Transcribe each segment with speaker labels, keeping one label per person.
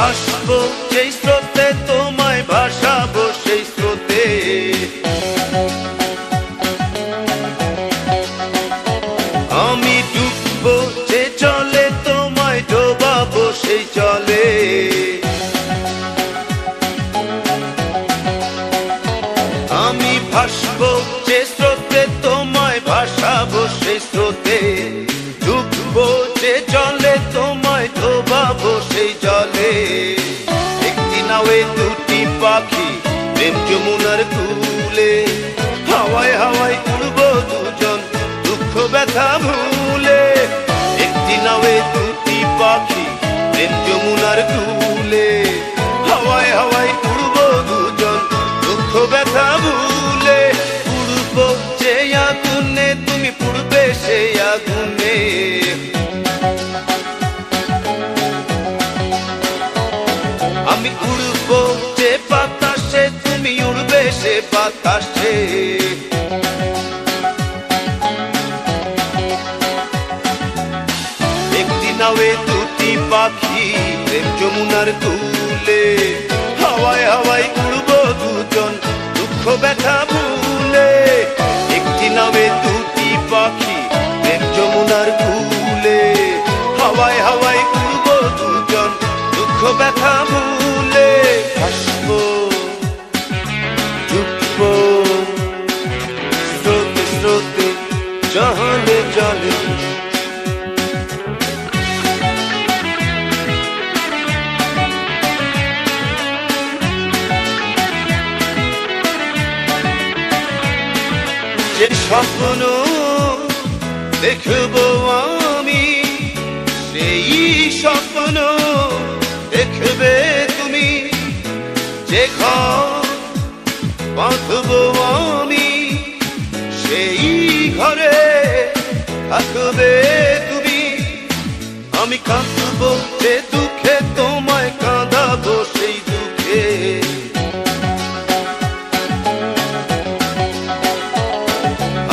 Speaker 1: ভাসবো সেই স্রোতে, তোমায় ভাসাবো সেই স্রোতে। আমি ডুববো যে জলে, তোমায় ডোবাবো সেই জলে। আমি ভাসবো যে স্রোতে, তোমায় ভাসাবো সেই স্রোতে। ডুববো যে জলে, তোমায় ডোবাবো সেই জলে। একটি নাওয়ে দুটি পাখি, প্রেম যমুনার কূলে। হাওয়ায় হাওয়ায় উড়বো দুজন, দুঃখ ব্যথা ভুলে। একটি নাওয়ে দুটি পাখি, প্রেম যমুনার কূলে। হাওয়ায় হাওয়ায় উড়বো দুজন, দুঃখ ব্যথা ভুলে। উড়বো যে আগুনে, তুমি পুড়বে সেই আগুনে। আমি উড়বো যে বাতাসে, তুমি উড়বে সে বাতাসে। একটি নাওয়ে দুটি পাখি, প্রেম যমুনার কূলে। হাওয়ায় হাওয়ায় উড়বো দুজন, দুঃখ ব্যথা ভুলে। একটি নাওয়ে দুটি পাখি, প্রেম যমুনার কূলে। হাওয়ায় হাওয়ায় উড়বো দুজন, দুঃখ ব্যথা ভুলে। ভাসবো ডুববো স্রোতে স্রোতে, জলে জলে। যে স্বপ্ন দেখবো আমি, সেই স্বপ্ন দেখবে তুমি। যে ঘর বাঁধবো আমি, সেই ঘরে থাকবে তুমি। আমি কাঁদবো যে দুঃখে, তোমায় কাঁদাবো সেই দুঃখে।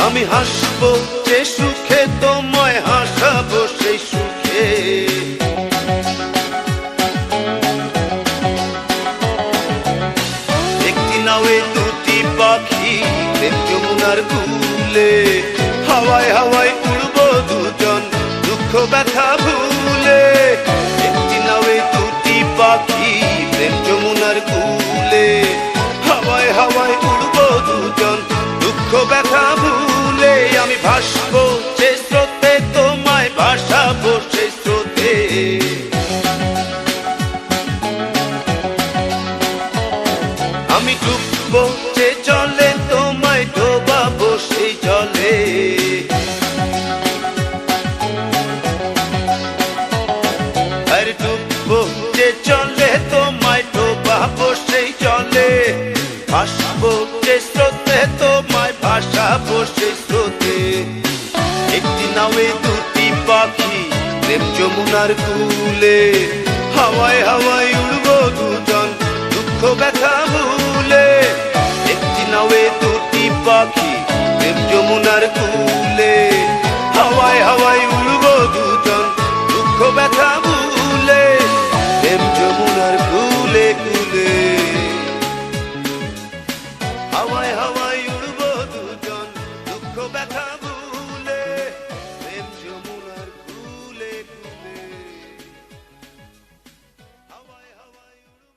Speaker 1: আমি হাসবো যে সুখে, তোমায় হাসাবো সেই সুখে। একটি নাওয়ে দুটি পাখি, প্রেম যমুনার কূলে। হাওয়ায় হাওয়ায় উড়বো দুজন, দুঃখ ব্যথা ভুলে। একটি নাওয়ে দুটি পাখি, প্রেম যমুনার কূলে। হাওয়ায় হাওয়ায় উড়বো দুজন, দুঃখ ব্যথা ভুলে। আমি ভাসবো যে স্রোতে, তোমায় ভাসাবো সেই স্রোতে। আমি ডুববো যে জলে, তোমায় ডোবাবো সেই জলে। আর ডুববো যে জলে, তোমায় ডোবাবো সেই জলে। ভাসবো যে স্রোতে, তোমায় ভাসাবো সেই স্রোতে। একটি নাওয়ে দুটি পাখি, প্রেম যমুনার কূলে। হাওয়ায় হাওয়ায় উড়বো দুজন, দুঃখ ব্যথা ভুলে। একটি নাওয়ে দুটি পাখি, প্রেম যমুনার কূলে। হাওয়ায় হাওয়ায় উড়বো দুজন, দুঃখ ব্যথা ভুলে। প্রেম যমুনার কূলে কূলে। হাওয়ায় হাওয়ায় উড়বো দুজন, দুঃখ ব্যথা